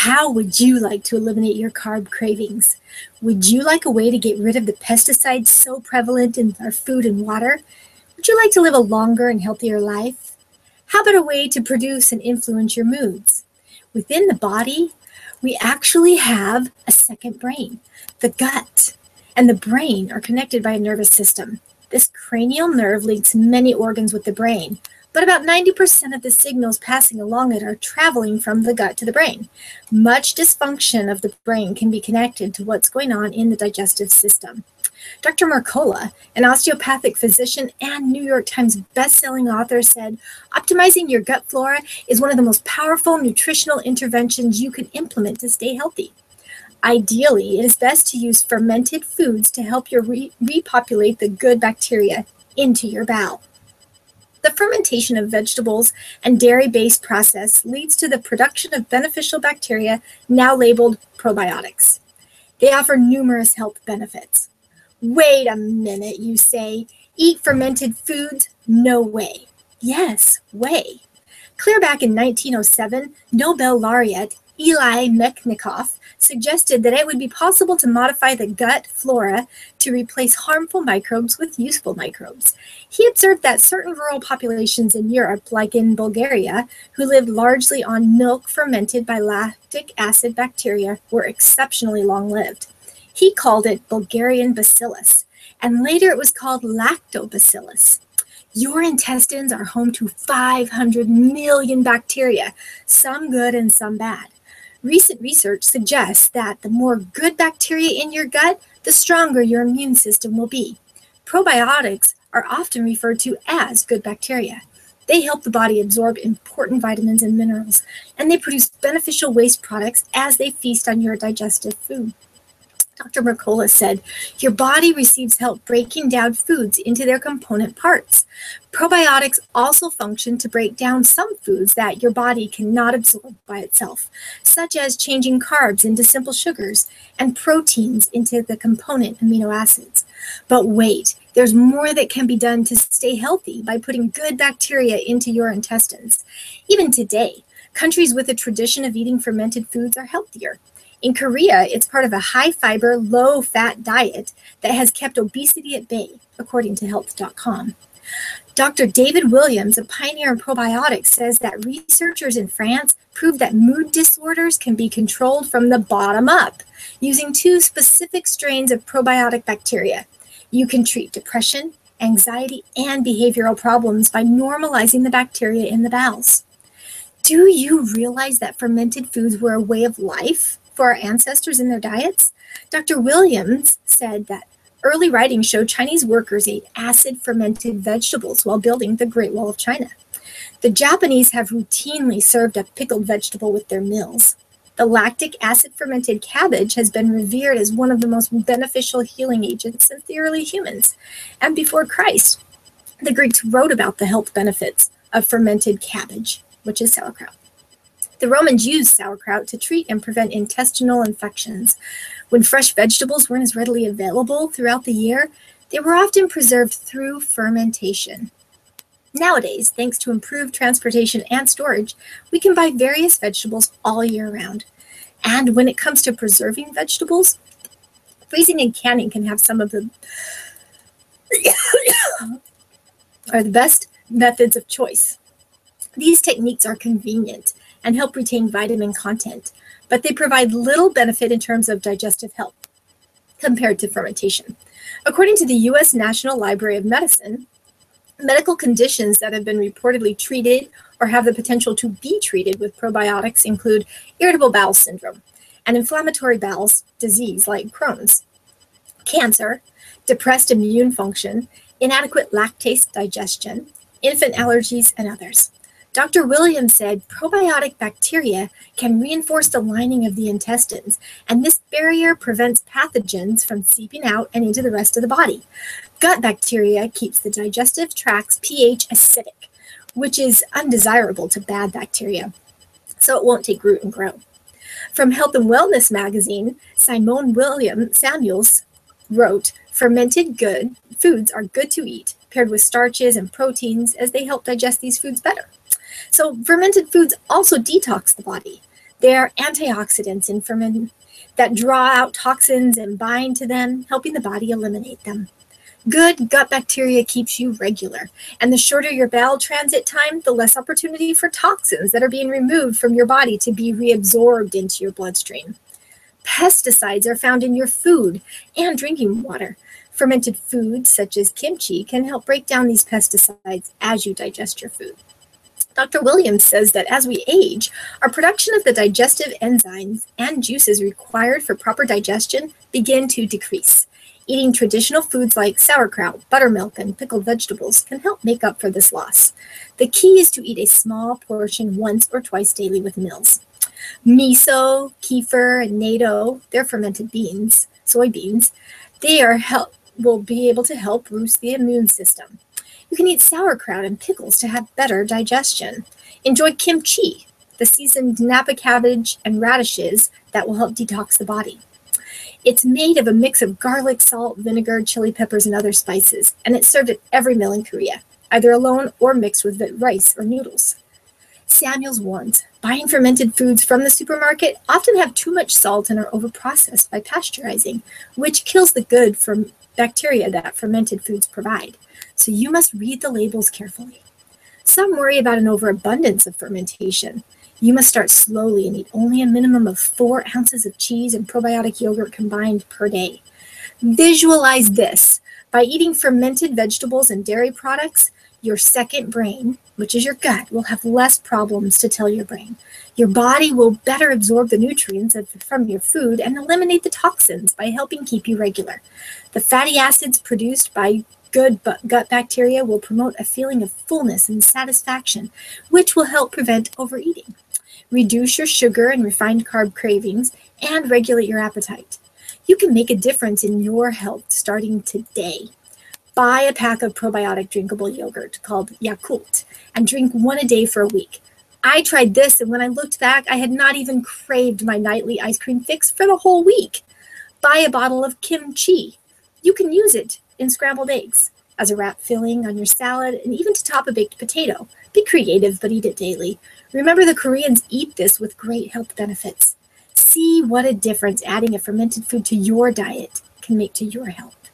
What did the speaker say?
How would you like to eliminate your carb cravings? Would you like a way to get rid of the pesticides so prevalent in our food and water? Would you like to live a longer and healthier life? How about a way to produce and influence your moods? Within the body, we actually have a second brain. The gut and the brain are connected by a nervous system. This cranial nerve links many organs with the brain, but about 90% of the signals passing along it are traveling from the gut to the brain. Much dysfunction of the brain can be connected to what's going on in the digestive system. Dr. Mercola, an osteopathic physician and New York Times bestselling author, said, optimizing your gut flora is one of the most powerful nutritional interventions you can implement to stay healthy. Ideally, it is best to use fermented foods to help you repopulate the good bacteria into your bowel. The fermentation of vegetables and dairy-based process leads to the production of beneficial bacteria, now labeled probiotics. They offer numerous health benefits. Wait a minute, you say. Eat fermented foods? No way. Yes, way. Clear back in 1907, Nobel laureate Eli Metchnikoff suggested that it would be possible to modify the gut flora to replace harmful microbes with useful microbes. He observed that certain rural populations in Europe, like in Bulgaria, who lived largely on milk fermented by lactic acid bacteria, were exceptionally long-lived. He called it Bulgarian bacillus, and later it was called lactobacillus. Your intestines are home to 500 million bacteria, some good and some bad. Recent research suggests that the more good bacteria in your gut, the stronger your immune system will be. Probiotics are often referred to as good bacteria. They help the body absorb important vitamins and minerals, and they produce beneficial waste products as they feast on your digestive food. Dr. Mercola said, your body receives help breaking down foods into their component parts. Probiotics also function to break down some foods that your body cannot absorb by itself, such as changing carbs into simple sugars and proteins into the component amino acids. But wait, there's more that can be done to stay healthy by putting good bacteria into your intestines. Even today, countries with a tradition of eating fermented foods are healthier. In Korea, it's part of a high-fiber, low-fat diet that has kept obesity at bay, according to Health.com. Dr. David Williams, a pioneer in probiotics, says that researchers in France proved that mood disorders can be controlled from the bottom up using two specific strains of probiotic bacteria. You can treat depression, anxiety, and behavioral problems by normalizing the bacteria in the bowels. Do you realize that fermented foods were a way of life for our ancestors in their diets? Dr. Williams said that early writings showed Chinese workers ate acid-fermented vegetables while building the Great Wall of China. The Japanese have routinely served a pickled vegetable with their meals. The lactic acid-fermented cabbage has been revered as one of the most beneficial healing agents since the early humans. And before Christ, the Greeks wrote about the health benefits of fermented cabbage, which is sauerkraut. The Romans used sauerkraut to treat and prevent intestinal infections. When fresh vegetables weren't as readily available throughout the year, they were often preserved through fermentation. Nowadays, thanks to improved transportation and storage, we can buy various vegetables all year round. And when it comes to preserving vegetables, freezing and canning can have some of the are the best methods of choice. These techniques are convenient and help retain vitamin content, but they provide little benefit in terms of digestive health compared to fermentation. According to the U.S. National Library of Medicine, medical conditions that have been reportedly treated or have the potential to be treated with probiotics include irritable bowel syndrome, an inflammatory bowel disease like Crohn's, cancer, depressed immune function, inadequate lactase digestion, infant allergies, and others. Dr. Williams said probiotic bacteria can reinforce the lining of the intestines, and this barrier prevents pathogens from seeping out and into the rest of the body. Gut bacteria keeps the digestive tract's pH acidic, which is undesirable to bad bacteria, so it won't take root and grow. From Health and Wellness magazine, Simone Samuels wrote, fermented good foods are good to eat, paired with starches and proteins, as they help digest these foods better. So fermented foods also detox the body. They are antioxidants in ferment that draw out toxins and bind to them, helping the body eliminate them. Good gut bacteria keeps you regular, and the shorter your bowel transit time, the less opportunity for toxins that are being removed from your body to be reabsorbed into your bloodstream. Pesticides are found in your food and drinking water. Fermented foods such as kimchi can help break down these pesticides as you digest your food. Dr. Williams says that as we age, our production of the digestive enzymes and juices required for proper digestion begin to decrease. Eating traditional foods like sauerkraut, buttermilk, and pickled vegetables can help make up for this loss. The key is to eat a small portion once or twice daily with meals. Miso, kefir, and natto, they're fermented beans, soybeans. Will be able to help boost the immune system. You can eat sauerkraut and pickles to have better digestion. Enjoy kimchi, the seasoned Napa cabbage and radishes that will help detox the body. It's made of a mix of garlic, salt, vinegar, chili peppers, and other spices, and it's served at every meal in Korea, either alone or mixed with rice or noodles. Samuels warns, buying fermented foods from the supermarket often have too much salt and are overprocessed by pasteurizing, which kills the good bacteria that fermented foods provide. So you must read the labels carefully. Some worry about an overabundance of fermentation. You must start slowly and eat only a minimum of 4 ounces of cheese and probiotic yogurt combined per day. Visualize this. By eating fermented vegetables and dairy products, your second brain, which is your gut, will have less problems to tell your brain. Your body will better absorb the nutrients from your food and eliminate the toxins by helping keep you regular. The fatty acids produced by good gut bacteria will promote a feeling of fullness and satisfaction, which will help prevent overeating. Reduce your sugar and refined carb cravings and regulate your appetite. You can make a difference in your health starting today. Buy a pack of probiotic drinkable yogurt called Yakult and drink 1 a day for a week. I tried this, and when I looked back, I had not even craved my nightly ice cream fix for the whole week. Buy a bottle of kimchi. You can use it in scrambled eggs, as a wrap filling on your salad, and even to top a baked potato. Be creative, but eat it daily. Remember, the Koreans eat this with great health benefits. See what a difference adding a fermented food to your diet can make to your health.